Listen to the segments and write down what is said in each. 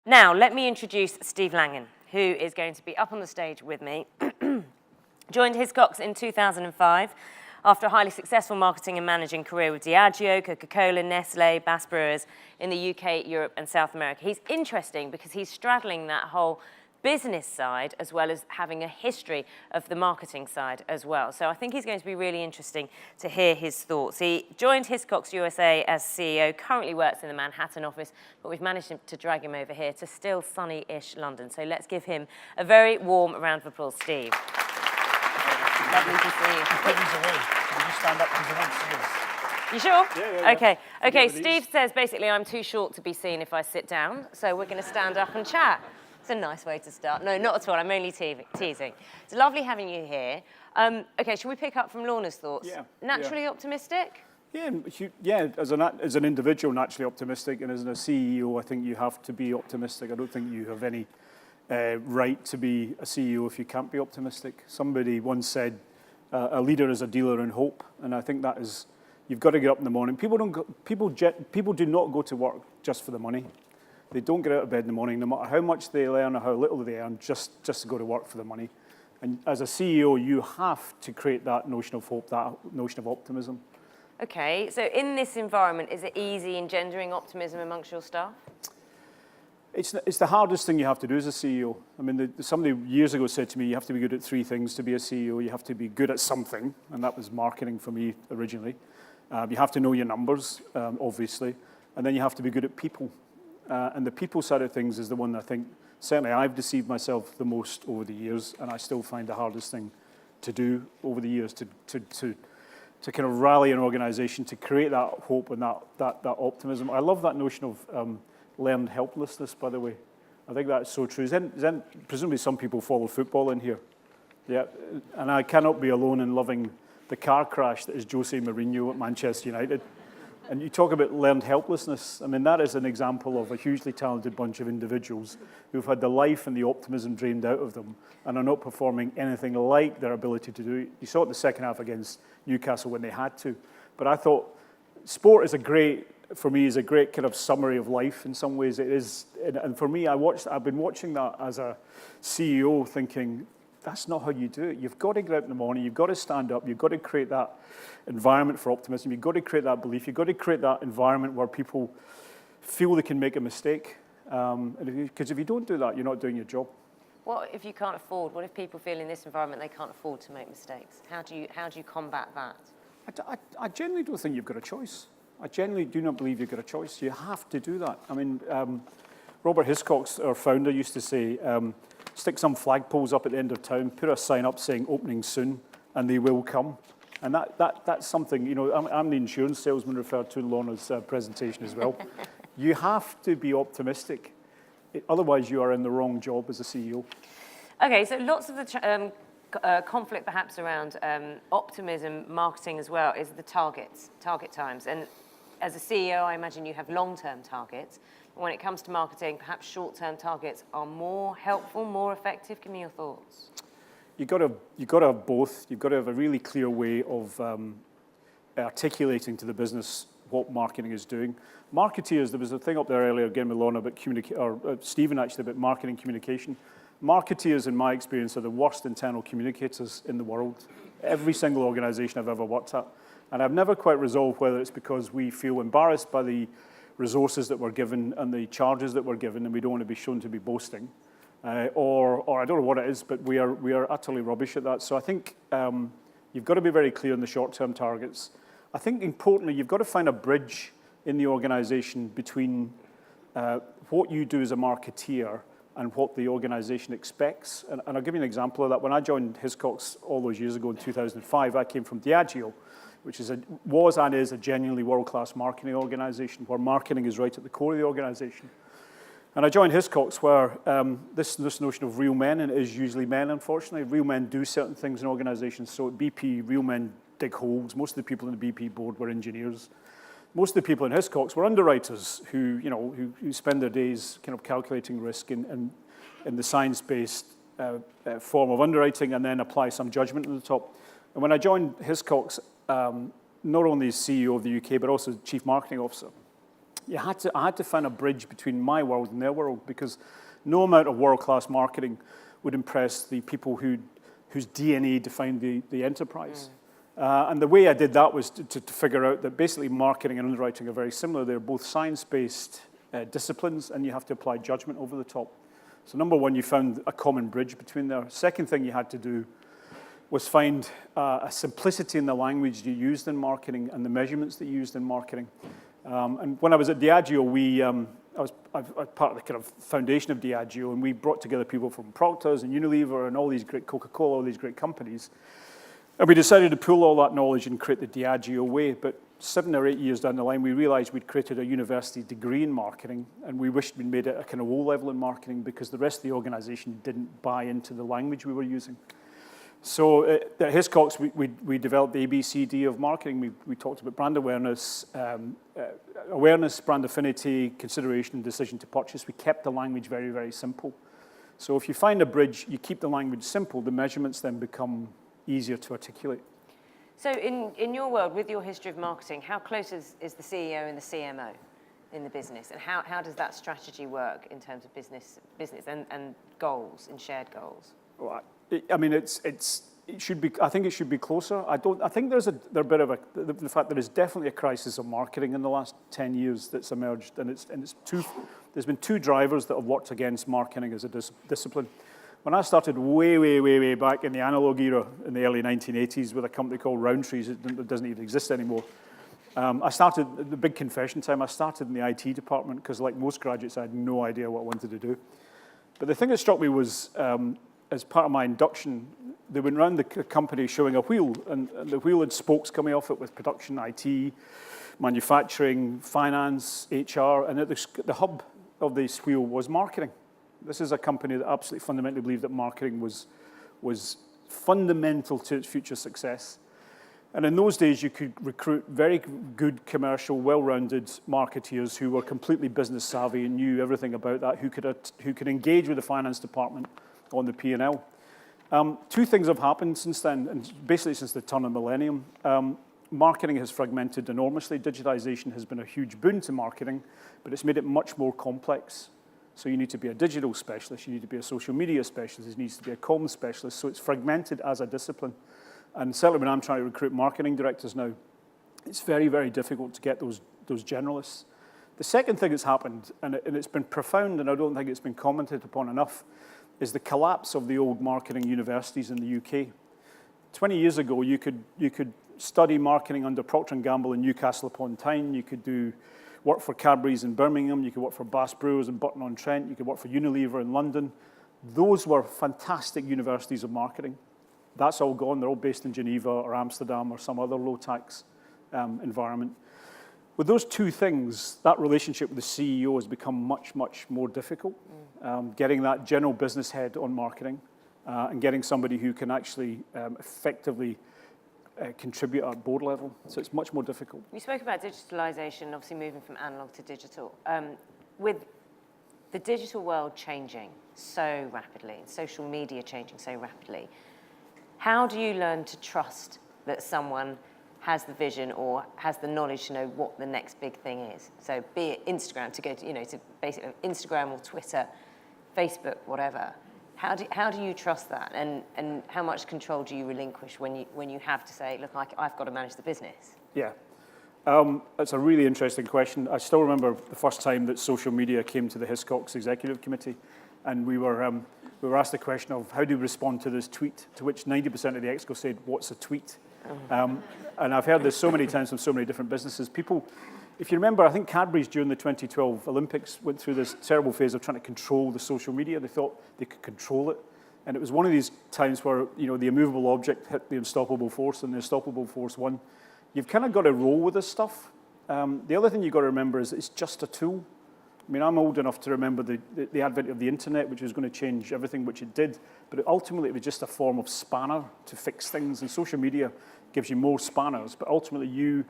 Now, let me introduce Steve Langan, who is going to be up on the stage with me. Joined Hiscox in 2005 after a highly successful marketing and managing career with Diageo, Coca-Cola, Nestle, Bass Brewers in the UK, Europe, and South America. He's interesting because he's straddling that whole business side as well as having a history of the marketing side as well. So I think he's going to be really interesting to hear his thoughts. He joined Hiscox USA as CEO, currently works in the Manhattan office, but we've managed to drag him over here to still sunny-ish London. So let's give him a very warm round of applause, Steve. Lovely to see you. Put these away. Can you stand up because I want to see this? You sure? Yeah. Okay, Steve says basically I'm too short to be seen if I sit down, so we're going to stand up and chat. It's a nice way to start. No, not at all. I'm only teasing. It's lovely having you here. Okay, shall we pick up from Lorna's thoughts? Yeah. Naturally optimistic? Yeah. As an individual, naturally optimistic, and as a CEO, I think you have to be optimistic. I don't think you have any right to be a CEO if you can't be optimistic. Somebody once said, "A leader is a dealer in hope," and I think that is, you've got to get up in the morning. People do not go to work just for the money. They don't get out of bed in the morning, no matter how much they earn or how little they earn, just to go to work for the money. And as a CEO, you have to create that notion of hope, that notion of optimism. Okay, so in this environment, is it easy engendering optimism amongst your staff? It's the hardest thing you have to do as a CEO. I mean, somebody years ago said to me, you have to be good at three things to be a CEO. You have to be good at something, and that was marketing for me originally. You have to know your numbers, obviously, and then you have to be good at people. And the people side of things is the one I think, certainly I've deceived myself the most over the years, and I still find the hardest thing to do over the years, to kind of rally an organization, to create that hope and that optimism. I love that notion of learned helplessness, by the way. I think that's so true. Then presumably some people follow football in here. Yeah, and I cannot be alone in loving the car crash that is Jose Mourinho at Manchester United. And you talk about learned helplessness. I mean, that is an example of a hugely talented bunch of individuals who've had the life and the optimism drained out of them and are not performing anything like their ability to do it. You saw it in the second half against Newcastle when they had to. But I thought sport is a great kind of summary of life in some ways. It is, and for me, I've been watching that as a CEO thinking, that's not how you do it. You've got to get out in the morning, you've got to stand up, you've got to create that environment for optimism, you've got to create that belief, you've got to create that environment where people feel they can make a mistake. Because if you don't do that, you're not doing your job. What if you can't afford? What if people feel in this environment they can't afford to make mistakes? How do you combat that? I generally don't think you've got a choice. I generally do not believe you've got a choice. You have to do that. I mean, Robert Hiscox, our founder, used to say, stick some flagpoles up at the end of town, put a sign up saying opening soon, and they will come. And that's something, you know, I'm the insurance salesman referred to in Lorna's presentation as well. You have to be optimistic. Otherwise, you are in the wrong job as a CEO. Okay, so lots of the conflict perhaps around optimism, marketing as well, is the target times. And as a CEO, I imagine you have long-term targets. When it comes to marketing, perhaps short-term targets are more helpful, more effective. Give me your thoughts. You've got to have both. You've got to have a really clear way of articulating to the business what marketing is doing. Marketeers, there was a thing up there earlier, again with Lorna, about Stephen actually, about marketing communication. Marketeers, in my experience, are the worst internal communicators in the world. Every single organization I've ever worked at. And I've never quite resolved whether it's because we feel embarrassed by the resources that we're given and the charges that we're given, and we don't want to be shown to be boasting, or I don't know what it is, but we are utterly rubbish at that. So I think you've got to be very clear on the short-term targets. I think importantly, you've got to find a bridge in the organization between what you do as a marketeer and what the organization expects. And I'll give you an example of that. When I joined Hiscox all those years ago in 2005, I came from Diageo, which was and is a genuinely world-class marketing organization, where marketing is right at the core of the organization. And I joined Hiscox, where this notion of real men, and it is usually men, unfortunately, real men do certain things in organizations. So at BP, real men dig holes. Most of the people in the BP board were engineers. Most of the people in Hiscox were underwriters who spend their days kind of calculating risk in the science-based form of underwriting and then apply some judgment at the top. And when I joined Hiscox, not only as CEO of the UK, but also Chief Marketing Officer, I had to find a bridge between my world and their world, because no amount of world-class marketing would impress the people whose DNA defined the enterprise. And the way I did that was to figure out that basically marketing and underwriting are very similar. They're both science-based disciplines, and you have to apply judgment over the top. So number one, you found a common bridge between there. Second thing you had to do was find a simplicity in the language you used in marketing and the measurements that you used in marketing. And when I was at Diageo, I was part of the kind of foundation of Diageo, and we brought together people from Procter's and Unilever and all these great Coca-Cola, all these great companies. And we decided to pull all that knowledge and create the Diageo way. But 7 or 8 years down the line, we realized we'd created a university degree in marketing, and we wished we'd made it a kind of O-level in marketing, because the rest of the organization didn't buy into the language we were using. So at Hiscox, we developed the ABCD of marketing. We talked about brand awareness, brand affinity, consideration, decision to purchase. We kept the language very, very simple. So if you find a bridge, you keep the language simple, the measurements then become easier to articulate. So in your world, with your history of marketing, how close is the CEO and the CMO in the business? And how does that strategy work in terms of business and goals and shared goals? Well, I mean, it should be. I think it should be closer. I think there's a bit of the fact there is definitely a crisis of marketing in the last 10 years that's emerged, and there's been two drivers that have worked against marketing as a discipline. When I started way back in the analog era in the early 1980s with a company called Roundtrees, it doesn't even exist anymore. I started, the big confession time, I started in the IT department because, like most graduates, I had no idea what I wanted to do. But the thing that struck me was, as part of my induction, they went around the company showing a wheel, and the wheel had spokes coming off it with production, IT, manufacturing, finance, HR, and at the hub of this wheel was marketing. This is a company that absolutely fundamentally believed that marketing was fundamental to its future success. And in those days, you could recruit very good commercial, well-rounded marketeers who were completely business savvy and knew everything about that, who could engage with the finance department on the P&L. Two things have happened since then, and basically since the turn of the millennium. Marketing has fragmented enormously. Digitization has been a huge boon to marketing, but it's made it much more complex. So you need to be a digital specialist, you need to be a social media specialist, you need to be a comms specialist. So it's fragmented as a discipline. And certainly when I'm trying to recruit marketing directors now, it's very, very difficult to get those generalists. The second thing that's happened, and it's been profound, and I don't think it's been commented upon enough, is the collapse of the old marketing universities in the UK. 20 years ago, you could study marketing under Procter & Gamble in Newcastle upon Tyne. You could do work for Cadbury's in Birmingham. You could work for Bass Brewers in Burton-on-Trent. You could work for Unilever in London. Those were fantastic universities of marketing. That's all gone. They're all based in Geneva or Amsterdam or some other low-tax environment. With those two things, that relationship with the CEO has become much, much more difficult. Getting that general business head on marketing and getting somebody who can actually effectively contribute at board level. So it's much more difficult. You spoke about digitalization, obviously moving from analog to digital. With the digital world changing so rapidly, and social media changing so rapidly, how do you learn to trust that someone has the vision or has the knowledge to know what the next big thing is? So be it Instagram, to go to, to basically Instagram or Twitter, Facebook, whatever. How do you trust that? And how much control do you relinquish when you have to say, look, I've got to manage the business? Yeah. That's a really interesting question. I still remember the first time that social media came to the Hiscox Executive Committee, and we were asked the question of how do you respond to this tweet, to which 90% of the exco said, what's a tweet? And I've heard this so many times from so many different businesses. People, if you remember, I think Cadbury's during the 2012 Olympics went through this terrible phase of trying to control the social media. They thought they could control it. And it was one of these times where, the immovable object hit the unstoppable force and the unstoppable force won. You've kind of got to roll with this stuff. The other thing you've got to remember is it's just a tool. I mean, I'm old enough to remember the advent of the internet, which was going to change everything, which it did. But ultimately, it was just a form of spanner to fix things. And social media gives you more spanners. But ultimately, you,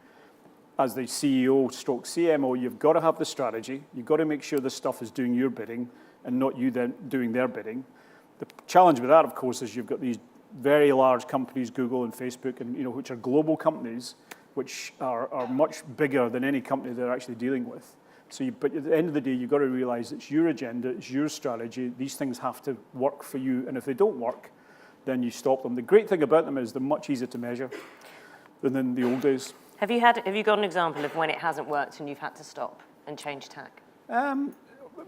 as the CEO stroke CMO, you've got to have the strategy. You've got to make sure this stuff is doing your bidding and not you then doing their bidding. The challenge with that, of course, is you've got these very large companies, Google and Facebook, and which are global companies, which are much bigger than any company they're actually dealing with. But at the end of the day, you've got to realize it's your agenda, it's your strategy. These things have to work for you. And if they don't work, then you stop them. The great thing about them is they're much easier to measure than in the old days. Have you got an example of when it hasn't worked and you've had to stop and change tack? I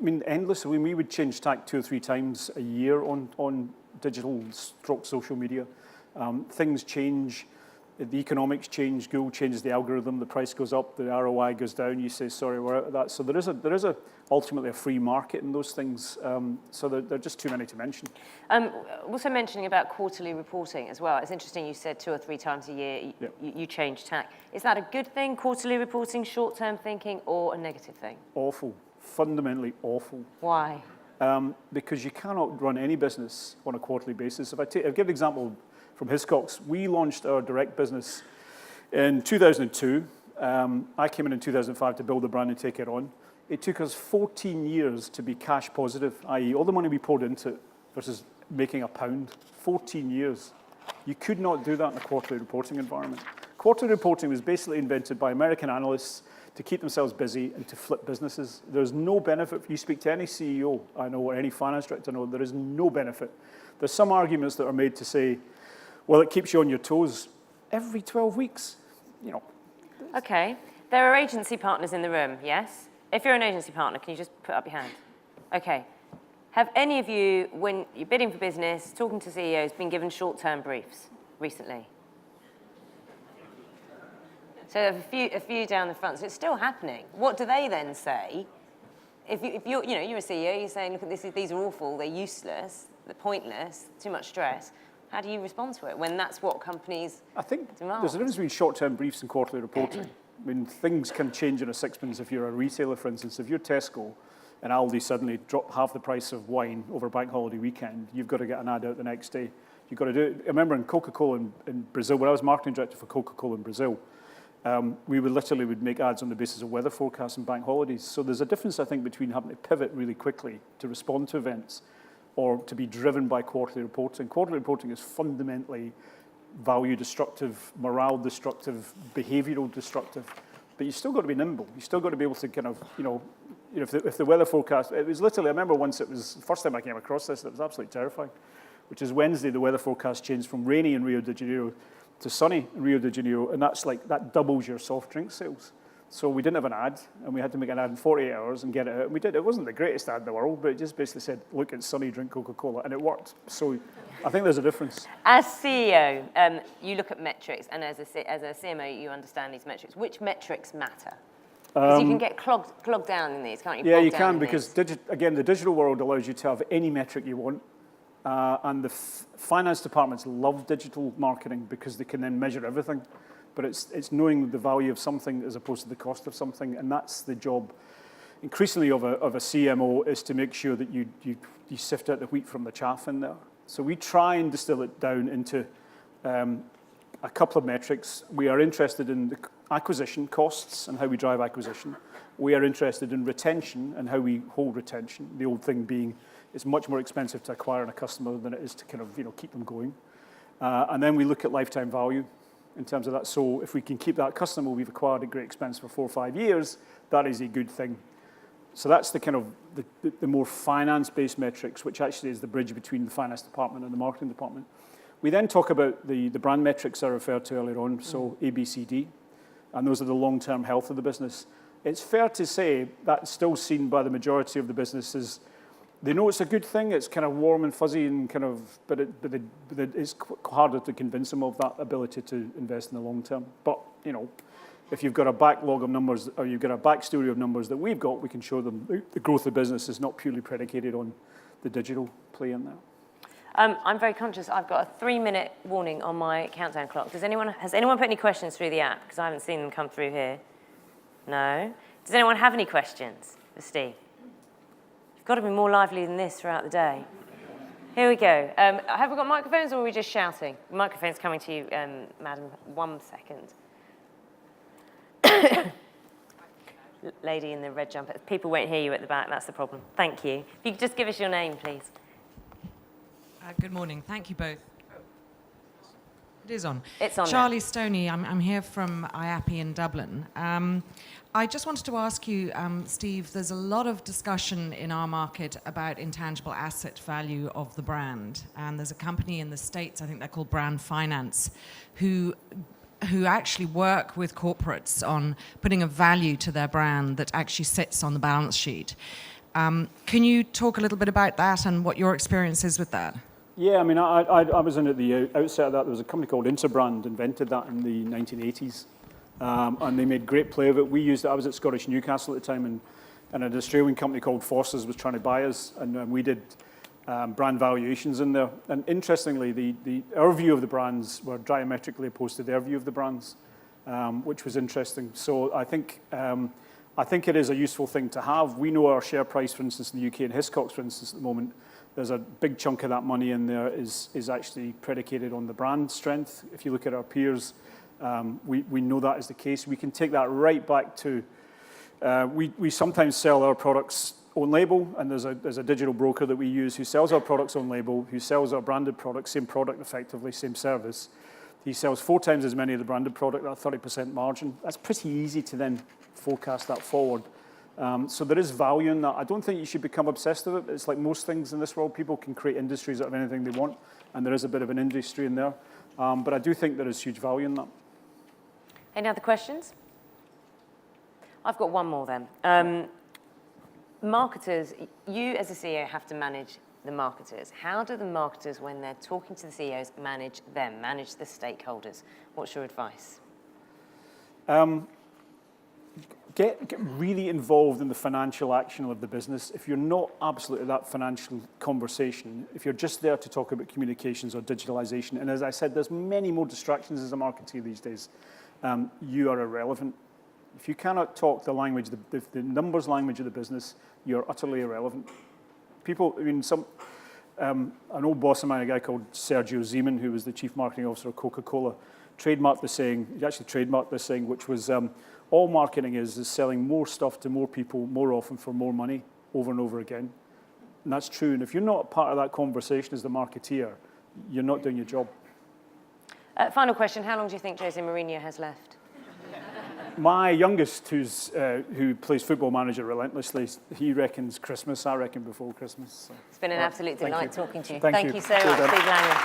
mean, endless. I mean, we would change tack 2 or 3 times a year on digital / social media. Things change. The economics change. Google changes the algorithm. The price goes up. The ROI goes down. You say, sorry, we're out of that. So there is ultimately a free market in those things. So they're just too many to mention. Also mentioning about quarterly reporting as well. It's interesting you said 2 or 3 times a year you change tack. Is that a good thing, quarterly reporting, short-term thinking, or a negative thing? Awful. Fundamentally awful. Why? Because you cannot run any business on a quarterly basis. I'll give an example from Hiscox. We launched our direct business in 2002. I came in 2005 to build the brand and take it on. It took us 14 years to be cash positive, i.e. all the money we poured into it versus making £1. 14 years. You could not do that in a quarterly reporting environment. Quarterly reporting was basically invented by American analysts to keep themselves busy and to flip businesses. There's no benefit. If you speak to any CEO I know or any finance director I know, there is no benefit. There's some arguments that are made to say, well, it keeps you on your toes every 12 weeks, you know. Okay. There are agency partners in the room, yes? If you're an agency partner, can you just put up your hand? Okay. Have any of you, when you're bidding for business, talking to CEOs, been given short-term briefs recently? So a few down the front. So it's still happening. What do they then say? If you're a CEO, you're saying, look, these are awful, they're useless, they're pointless, too much stress. How do you respond to it when that's what companies I think demand? there's a difference between short-term briefs and quarterly reporting. I mean, things can change in a sixpence. If you're a retailer, for instance, if you're Tesco and Aldi suddenly drop half the price of wine over bank holiday weekend, you've got to get an ad out the next day. You've got to do it. I remember in Coca-Cola in Brazil, when I was marketing director for Coca-Cola in Brazil, we would make ads on the basis of weather forecasts and bank holidays. So there's a difference, I think, between having to pivot really quickly to respond to events or to be driven by quarterly reporting. Quarterly reporting is fundamentally value destructive, morale destructive, behavioral destructive. But you've still got to be nimble. You've still got to be able to kind of, if the weather forecast, it was literally, I remember once it was, the first time I came across this, it was absolutely terrifying, which is Wednesday, the weather forecast changed from rainy in Rio de Janeiro to sunny in Rio de Janeiro, and that doubles your soft drink sales. So we didn't have an ad, and we had to make an ad in 48 hours and get it out. And we did. It wasn't the greatest ad in the world, but it just basically said, look, it's sunny, drink Coca-Cola, and it worked. So I think there's a difference. As CEO, you look at metrics, and as a CMO, you understand these metrics. Which metrics matter? Because you can get clogged down in these, can't you? Yeah, you can, because again, the digital world allows you to have any metric you want. And the finance departments love digital marketing because they can then measure everything. But it's knowing the value of something as opposed to the cost of something, and that's the job increasingly of a CMO, is to make sure that you sift out the wheat from the chaff in there. So we try and distill it down into a couple of metrics. We are interested in the acquisition costs and how we drive acquisition. We are interested in retention and how we hold retention. The old thing being, it's much more expensive to acquire a customer than it is to kind of keep them going. And then we look at lifetime value in terms of that. So if we can keep that customer we've acquired at great expense for 4 or 5 years, that is a good thing. So that's the kind of the more finance-based metrics, which actually is the bridge between the finance department and the marketing department. We then talk about the brand metrics I referred to earlier on, so A, B, C, D, and those are the long-term health of the business. It's fair to say that's still seen by the majority of the businesses. They know it's a good thing. It's kind of warm and fuzzy and kind of, but it's harder to convince them of that ability to invest in the long term. But if you've got a backlog of numbers or you've got a backstory of numbers that we've got, we can show them the growth of the business is not purely predicated on the digital play in there. I'm very conscious. I've got a 3-minute warning on my countdown clock. Has anyone put any questions through the app? Because I haven't seen them come through here. No. Does anyone have any questions for Steve? You've got to be more lively than this throughout the day. Here we go. Have we got microphones, or are we just shouting? The microphone's coming to you, madam. 1 second. Lady in the red jumper. People won't hear you at the back. That's the problem. Thank you. If you could just give us your name, please. Good morning. Thank you both. It is on. It's on Charlie Stoney, I'm here from IAPI in Dublin. I just wanted to ask you, Steve, there's a lot of discussion in our market about intangible asset value of the brand. And there's a company in the States, I think they're called Brand Finance, who actually work with corporates on putting a value to their brand that actually sits on the balance sheet. Can you talk a little bit about that and what your experience is with that? Yeah, I mean, I was in at the outset of that. There was a company called Interbrand, invented that in the 1980s. And they made great play of it. We used it. I was at Scottish Newcastle at the time, and an Australian company called Foster's was trying to buy us, and we did brand valuations in there. And interestingly, our view of the brands were diametrically opposed to their view of the brands, which was interesting. So I think it is a useful thing to have. We know our share price, for instance, in the UK and Hiscox, for instance, at the moment, there's a big chunk of that money in there is actually predicated on the brand strength. If you look at our peers, we know that is the case. We can take that right back to, we sometimes sell our products own label, and there's a digital broker that we use who sells our products own label, who sells our branded products, same product effectively, same service. He sells 4 times as many of the branded product at a 30% margin. That's pretty easy to then forecast that forward. So there is value in that. I don't think you should become obsessed with it. It's like most things in this world. People can create industries out of anything they want, and there is a bit of an industry in there. But I do think there is huge value in that. Any other questions? I've got one more then. Marketers, you as a CEO have to manage the marketers. How do the marketers, when they're talking to the CEOs, manage them, manage the stakeholders? What's your advice? Get really involved in the financial action of the business. If you're not absolutely that financial conversation, if you're just there to talk about communications or digitalization, and as I said, there's many more distractions as a marketer these days, you are irrelevant. If you cannot talk the language, the numbers language of the business, you're utterly irrelevant. People, I mean, an old boss of mine, a guy called Sergio Zeman, who was the chief marketing officer of Coca-Cola, trademarked this saying, which was, all marketing is selling more stuff to more people more often for more money over and over again. And that's true. And if you're not part of that conversation as the marketeer, you're not doing your job. Final question. How long do you think Jose Mourinho has left? My youngest, who plays Football Manager relentlessly, he reckons Christmas. I reckon before Christmas. So. It's been an absolute delight talking to you. Thank you so much, Steve Langan.